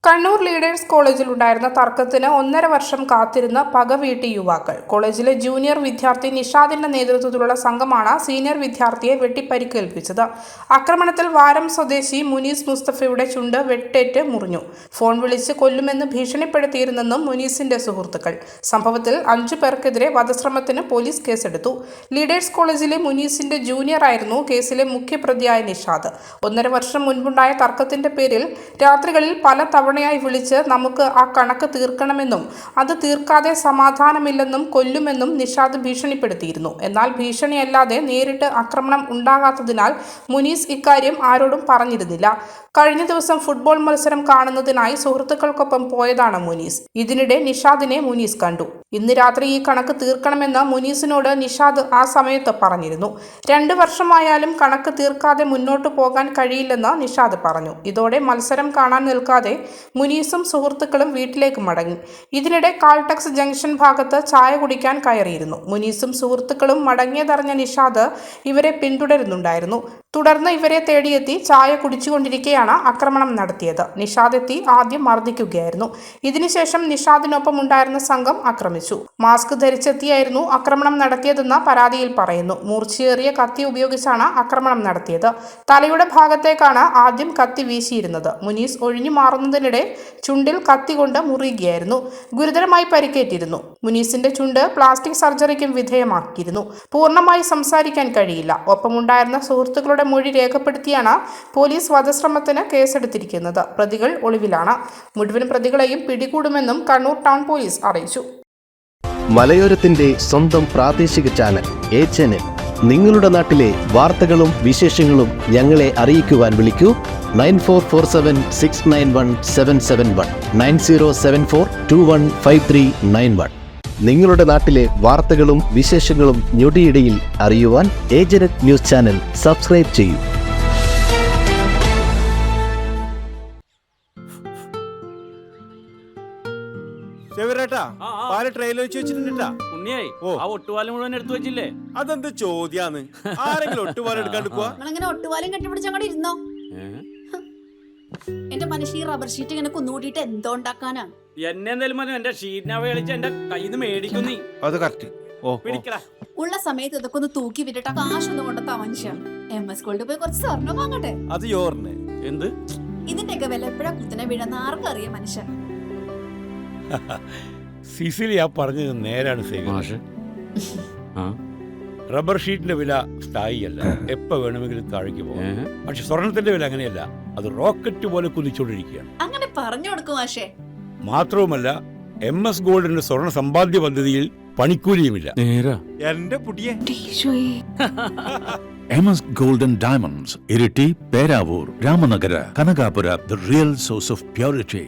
Kannur leaders കോളേജിൽ ഉണ്ടായിരുന്ന തർക്കത്തിന് 1.5 വർഷം കാത്തിരുന്ന പകവീട്ടി യുവാക്കൾ. കോളേജിലെ ജൂനിയർ വിദ്യാർത്ഥി നിഷാദിന്റെ നേതൃത്വത്തിലുള്ള സംഘമാണ് സീനിയർ വിദ്യാർത്ഥിയെ വെട്ടിപ്പരിക്കേൽപ്പിച്ചത്. ആക്രമണത്തിൽ വാരം സ്വദേശി മുനീസ് മുസ്തഫയുടെ ചുണ്ട് വെട്ടേറ്റ് മുറിഞ്ഞു. ഫോൺ വിളിച്ച് കൊല്ലുമെന്ന് ഭീഷണിപ്പെടുത്തിയിരുന്നെന്നും മുനീസിന്റെ സുഹൃത്തുക്കൾ. സംഭവത്തിൽ 5 പേർക്കെതിരെ വധശ്രമത്തിന് പോലീസ് കേസെടുത്തു. ലീഡേഴ്സ് കോളേജിലെ മുനീസിന്റെ ജൂനിയർ ആയിരുന്നു കേസിലെ മുഖ്യപ്രതിയായ നിഷാദ്. 1.5 വർഷം മുൻപുണ്ടായ തർക്കത്തിന്റെ പേരിൽ രാത്രികളിൽ പല തവണയായി വിളിച്ച് നമുക്ക് ആ കണക്ക് തീർക്കണമെന്നും അത് തീർക്കാതെ സമാധാനമില്ലെന്നും കൊല്ലുമെന്നും നിഷാദ് ഭീഷണിപ്പെടുത്തിയിരുന്നു. എന്നാൽ ഭീഷണിയല്ലാതെ നേരിട്ട് ആക്രമണം ഉണ്ടാകാത്തതിനാൽ മുനീസ് ഇക്കാര്യം ആരോടും പറഞ്ഞിരുന്നില്ല. കഴിഞ്ഞ ദിവസം ഫുട്ബോൾ മത്സരം കാണുന്നതിനായി സുഹൃത്തുക്കൾക്കൊപ്പം പോയതാണ് മുനീസ്. ഇതിനിടെ നിഷാദിനെ മുനീസ് കണ്ടു. ഇന്ന് രാത്രി ഈ കണക്ക് തീർക്കണമെന്ന് മുനീസിനോട് നിഷാദ് ആ സമയത്ത് പറഞ്ഞിരുന്നു. 2 വർഷമായാലും കണക്ക് തീർക്കാതെ മുന്നോട്ടു പോകാൻ കഴിയില്ലെന്ന് നിഷാദ് പറഞ്ഞു. ഇതോടെ മത്സരം കാണാൻ നിൽക്കാതെ മുനീസും സുഹൃത്തുക്കളും വീട്ടിലേക്ക് മടങ്ങി. ഇതിനിടെ കാൾടെക്സ് ജംഗ്ഷൻ ഭാഗത്ത് ചായ കുടിക്കാൻ കയറിയിരുന്നു. മുനീസും സുഹൃത്തുക്കളും മടങ്ങിയതറിഞ്ഞ നിഷാദ് ഇവരെ പിന്തുടരുന്നുണ്ടായിരുന്നു. തുടർന്ന് ഇവരെ തേടിയെത്തി ചായ കുടിച്ചുകൊണ്ടിരിക്കെയാണ് ആക്രമണം നടത്തിയത്. നിഷാദ് എത്തി ആദ്യം മർദ്ദിക്കുകയായിരുന്നു. ഇതിനുശേഷം നിഷാദിനൊപ്പം ഉണ്ടായിരുന്ന സംഘം ആക്രമിച്ചു. മാസ്ക് ധരിച്ചെത്തിയായിരുന്നു ആക്രമണം നടത്തിയതെന്ന് പരാതിയിൽ പറയുന്നു. മൂർച്ചയേറിയ കത്തി ഉപയോഗിച്ചാണ് ആക്രമണം നടത്തിയത്. തലയുടെ ഭാഗത്തേക്കാണ് ആദ്യം കത്തി വീശിയിരുന്നത്. മുനീസ് ഒഴിഞ്ഞു മാറുന്നതിനിടെ ചുണ്ടിൽ കത്തി കൊണ്ട് മുറിയുകയായിരുന്നു. ഗുരുതരമായി പരിക്കേറ്റിരുന്നു. മുനീസിന്റെ ചുണ്ട് പ്ലാസ്റ്റിക് സർജറിക്കും വിധേയമാക്കിയിരുന്നു. പൂർണ്ണമായി സംസാരിക്കാൻ കഴിയില്ല. ഒപ്പമുണ്ടായിരുന്ന സുഹൃത്തുക്കളുടെ മൊഴി രേഖപ്പെടുത്തിയാണ് പോലീസ് വധശ്രമത്തിന് കേസെടുത്തിരിക്കുന്നത്. പ്രതികൾ ഒളിവിലാണ്. മുഴുവൻ പ്രതികളെയും പിടികൂടുമെന്നും കണ്ണൂർ ടൗൺ പോലീസ് അറിയിച്ചു. മലയോരത്തിന്റെ സ്വന്തം പ്രാദേശിക ചാനൽ A-Channel. നിങ്ങളുടെ നാട്ടിലെ വാർത്തകളും വിശേഷങ്ങളും ഞങ്ങളെ അറിയിക്കുവാൻ വിളിക്കൂ 9447691771 9074215391. നിങ്ങളുടെ നാട്ടിലെ വാർത്തകളും വിശേഷങ്ങളും ഞൊടിയിടയിൽ അറിയുവാൻ A-Channel ന്യൂസ് ചാനൽ സബ്സ്ക്രൈബ് ചെയ്യൂ. അതെന്ത് ചോദ്യാന്ന്? ആരെങ്കിലും ഒട്ടുപാലം എടുക്കാണ്ട് പോവാ? ഒട്ടുപാലം കെട്ടിപ്പിടിച്ച് അങ്ങോട്ട് ഇരുന്നോ. എന്റെ മനുഷ്യ റബ്ബർ ഷീറ്റ് ഇങ്ങനെ കുന്നുകൂട്ടിട്ട് എന്തോ ഉണ്ടാക്കാനാ? എന്നെ എന്തായാലും മതി. എന്റെ ഷീറ്റിനെ കളിച്ച് എന്റെ കയ്യിൽ നിന്ന് മേടിക്കുന്നു. അത് കറക്റ്റ്. ഉള്ള സമയത്ത് ഇതൊക്കെ ഒന്ന് തൂക്കി വിട്ടിട്ട് കാശൊന്നും കൊണ്ടെത്താ മനുഷ്യ. MS ഗോൾഡ് പോയി കുറച്ച് സ്വർണ്ണം വാങ്ങട്ടെ. അത് യോറിന് എന്ത്? ഇതിന്റെയൊക്കെ വില എപ്പോഴാ കുത്തിനെ വീഴുന്ന ആർക്കറിയാം മനുഷ്യ. സിസിലി ആ പറഞ്ഞത് നേരാണ്. റബ്ബർ ഷീറ്റിന്റെ വില സ്ഥായിയല്ല, എപ്പോ വേണമെങ്കിലും താഴേക്ക് പോകാം. പക്ഷെ സ്വർണത്തിന്റെ വില അങ്ങനെയല്ല, അത് റോക്കറ്റ് പോലെ കുതിച്ചുകൊണ്ടിരിക്കുകയാണ്. അങ്ങനെ പറഞ്ഞു കൊടുക്കും മാഷേ. മാത്രവുമല്ല MS ഗോൾഡിന്റെ സ്വർണ്ണ സമ്പാദ്യ പദ്ധതിയിൽ പണിക്കൂലിയുമില്ല. എന്റെ പുതിയ MS Gold and Diamonds, Iriti, Peravur, Ramanagara, Kanagapura, the real source of purity.